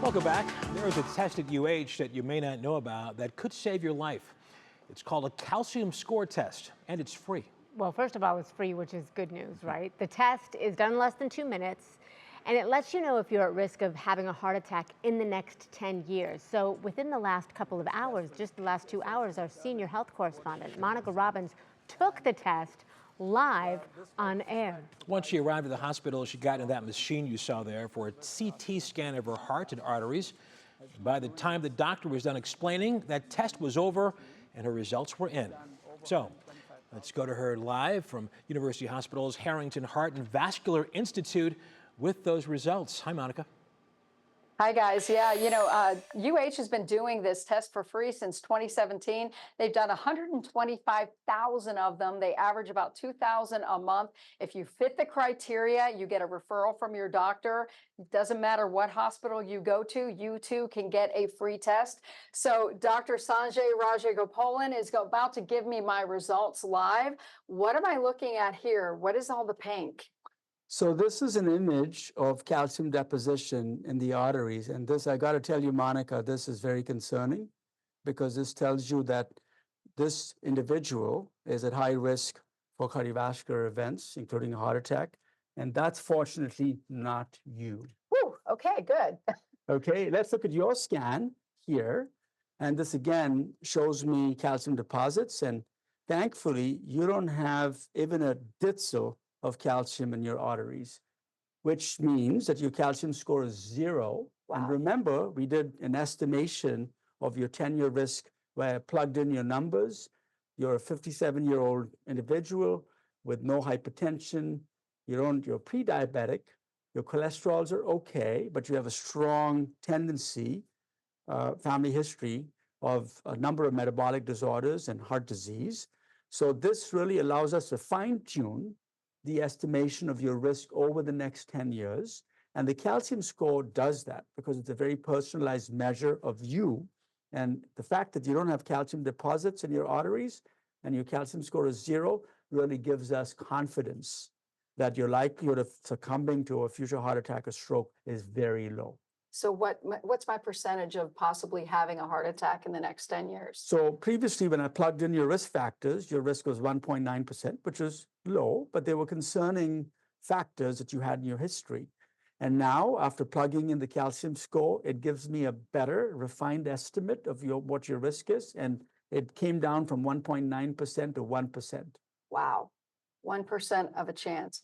Welcome back. There is a test at UH that you may not know about that could save your life. It's called a calcium score test, and it's free. Well, first of all, it's free, which is good news, right? The test is done in less than 2 minutes, and it lets you know if you're at risk of having a heart attack in the next 10 years. So within the last couple of hours, just the last 2 hours, our senior health correspondent, Monica Robbins, took the test live on air. Once she arrived at the hospital, she got in that machine you saw there for a CT scan of her heart and arteries. By the time the doctor was done explaining, that test was over and her results were in. So let's go to her live from University Hospital's Harrington Heart and Vascular Institute with those results. Hi, Monica. Hi, guys. Yeah, UH has been doing this test for free since 2017. They've done 125,000 of them. They average about 2,000 a month. If you fit the criteria, you get a referral from your doctor. It doesn't matter what hospital you go to, you too can get a free test. So Dr. Sanjay Rajagopalan is about to give me my results live. What am I looking at here? What is all the pink? So this is an image of calcium deposition in the arteries. And this, I got to tell you, Monica, this is very concerning because this tells you that this individual is at high risk for cardiovascular events, including a heart attack. And that's fortunately not you. Whew, okay, good. Okay, let's look at your scan here. And this again shows me calcium deposits. And thankfully, you don't have even a ditzel of calcium in your arteries, which means that your calcium score is 0. Wow. And remember, we did an estimation of your 10-year risk where I plugged in your numbers. You're a 57-year-old individual with no hypertension. You're pre-diabetic. Your cholesterols are okay, but you have a strong tendency, family history of a number of metabolic disorders and heart disease. So this really allows us to fine-tune the estimation of your risk over the next 10 years. And the calcium score does that because it's a very personalized measure of you. And the fact that you don't have calcium deposits in your arteries and your calcium score is 0 really gives us confidence that your likelihood of succumbing to a future heart attack or stroke is very low. So what's my percentage of possibly having a heart attack in the next 10 years? So previously, when I plugged in your risk factors, your risk was 1.9%, which is low, but there were concerning factors that you had in your history. And now, after plugging in the calcium score, it gives me a better refined estimate of what your risk is. And it came down from 1.9% to 1%. Wow, 1% of a chance.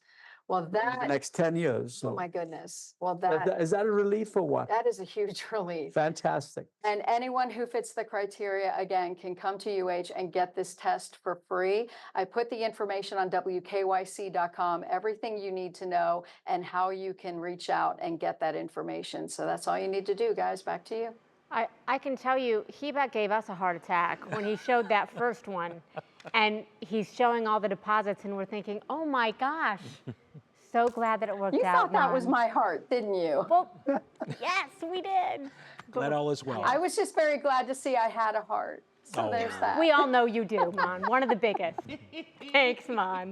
Well, that the next 10 years. So. Oh my goodness. Well, is that a relief or what? That is a huge relief. Fantastic. And anyone who fits the criteria, again, can come to UH and get this test for free. I put the information on WKYC.com, everything you need to know and how you can reach out and get that information. So that's all you need to do, guys. Back to you. I can tell you, he about gave us a heart attack when he showed that first one. And he's showing all the deposits, and we're thinking, oh my gosh. So glad that it worked out. You thought that was my heart, didn't you? Well, yes, we did. Glad all is well. I was just very glad to see I had a heart. So there's that. We all know you do, Mon. One of the biggest. Thanks, Mon.